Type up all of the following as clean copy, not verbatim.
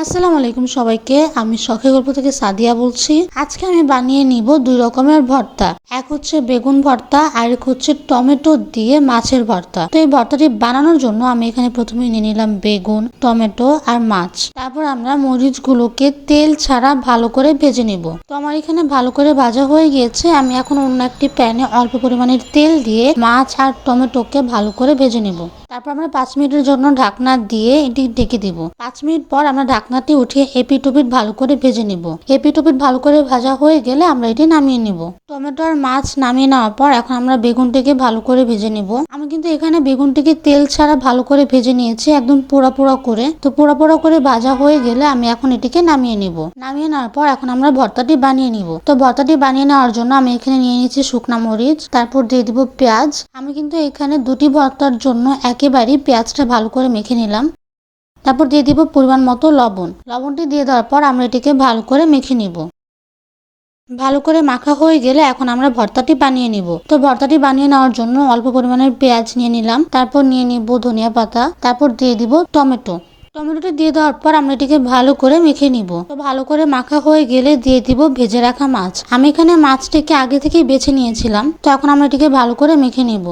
আসসালামু আলাইকুম সবাইকে। আমি শখে গল্প থেকে সাদিয়া বলছি। আজকে আমি বানিয়ে নিব দুই রকমের ভর্তা। এক হচ্ছে বেগুন ভর্তা আর এক হচ্ছে টমেটো দিয়ে মাছের ভর্তা। তো এই ভর্তাটি বানানোর জন্য আমি এখানে প্রথমে নিয়ে নিলাম বেগুন, টমেটো আর মাছ। তারপর আমরা মরিচগুলোকে তেল ছাড়া ভালো করে ভেজে নিব। তো আমার এখানে ভালো করে ভাজা হয়ে গিয়েছে। আমি এখন অন্য একটি প্যানে অল্প পরিমাণের তেল দিয়ে মাছ আর টমেটোকে ভালো করে ভেজে নিব। তারপর আমরা 5 মিনিটের জন্য ঢাকনা দিয়ে এটি ঢেকে দিব। 5 মিনিট পর আমরা ঢাকনাটি উঠিয়ে এপিট ওপিট ভালো করে ভেজে নিব। এপিট ওপিট ভালো করে ভাজা হয়ে গেলে আমরা এটি নামিয়ে নিব। টমেটো আর মাছ নামিয়ে নেওয়ার পর এখন আমরা বেগুনটিকে ভালো করে ভেজে নিব। আমি কিন্তু এখানে বেগুনটিকে তেল ছাড়া ভালো করে ভেজে নিয়েছি, একদম পোড়া পোড়া করে। তো পোড়া পোড়া করে ভাজা হয়ে গেলে আমি এখন এটিকে নামিয়ে নিব। নামিয়ে নেওয়ার পর এখন আমরা ভর্তাটি বানিয়ে নিব। তো ভর্তাটি বানিয়ে নেওয়ার জন্য আমি এখানে নিয়ে নিয়েছি শুকনা মরিচ, তারপর দিয়ে দিব পেঁয়াজ। আমি কিন্তু এখানে দুটি ভর্তার জন্য একেবারেই পেঁয়াজটা ভালো করে মেখে নিলাম। তারপর দিয়ে দিব পরিমাণ মতো লবণ। লবণটি দিয়ে দেওয়ার পর আমরা এটিকে ভালো করে মেখে নিব। ভালো করে মাখা হয়ে গেলে এখন আমরা ভর্তাটি বানিয়ে নিব। তো ভর্তাটি বানিয়ে নেওয়ার জন্য অল্প পরিমাণের পেঁয়াজ নিয়ে নিলাম, তারপর নিয়ে নিব ধনিয়া পাতা, তারপর দিয়ে দিব টমেটো। টমেটোটি দিয়ে দেওয়ার পর আমরা এটিকে ভালো করে মেখে নিব। তো ভালো করে মাখা হয়ে গেলে দিয়ে দিব ভেজে রাখা মাছ। আমি এখানে মাছটিকে আগে থেকেই বেছে নিয়েছিলাম। তো এখন আমরা এটিকে ভালো করে মেখে নিব।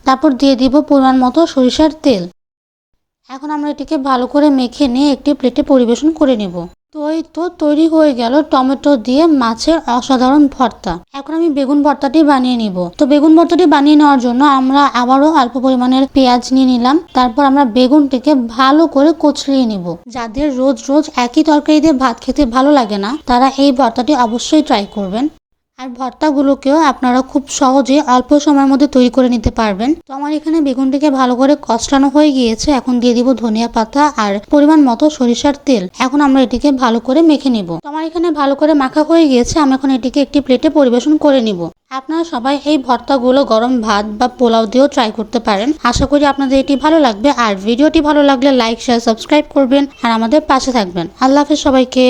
তারপর দিয়ে দিব পরিমাণ মতো সরিষার তেল। এখন আমরা এটিকে ভালো করে মেখে নিয়ে একটি প্লেটে পরিবেশন করে নেব। তো এই তো তৈরি হয়ে গেল টমেটো দিয়ে মাছের অসাধারণ ভর্তা। এখন আমি বেগুন ভর্তাটি বানিয়ে নিব। তো বেগুন ভর্তাটি বানিয়ে নেওয়ার জন্য আমরা আবারও অল্প পরিমাণের পেঁয়াজ নিয়ে নিলাম। তারপর আমরা বেগুনটিকে ভালো করে কচলিয়ে নিব। যাদের রোজ রোজ একই তরকারি দিয়ে ভাত খেতে ভালো লাগে না, তারা এই ভর্তাটি অবশ্যই ট্রাই করবেন। আর ভর্তাগুলোকেও আপনারা খুব সহজে অল্প সময়ের মধ্যে তৈরি করে নিতে পারবেন। তো আমার এখানে বেগুনটিকে ভালো করে কষানো হয়ে গিয়েছে। এখন দিয়ে দিব ধনিয়া পাতা আর পরিমাণ মতো সরিষার তেল। এখন আমরা এটিকে ভালো করে মেখে নিব। তো আমার এখানে ভালো করে মাখা হয়ে গিয়েছে। আমি এখন এটিকে একটি প্লেটে পরিবেশন করে নিব। আপনারা সবাই এই ভর্তাগুলো গরম ভাত বা পোলাও দিয়েও ট্রাই করতে পারেন। আশা করি আপনাদের এটি ভালো লাগবে। আর ভিডিওটি ভালো লাগলে লাইক, শেয়ার, সাবস্ক্রাইব করবেন আর আমাদের পাশে থাকবেন। আল্লাহ হাফেজ সবাইকে।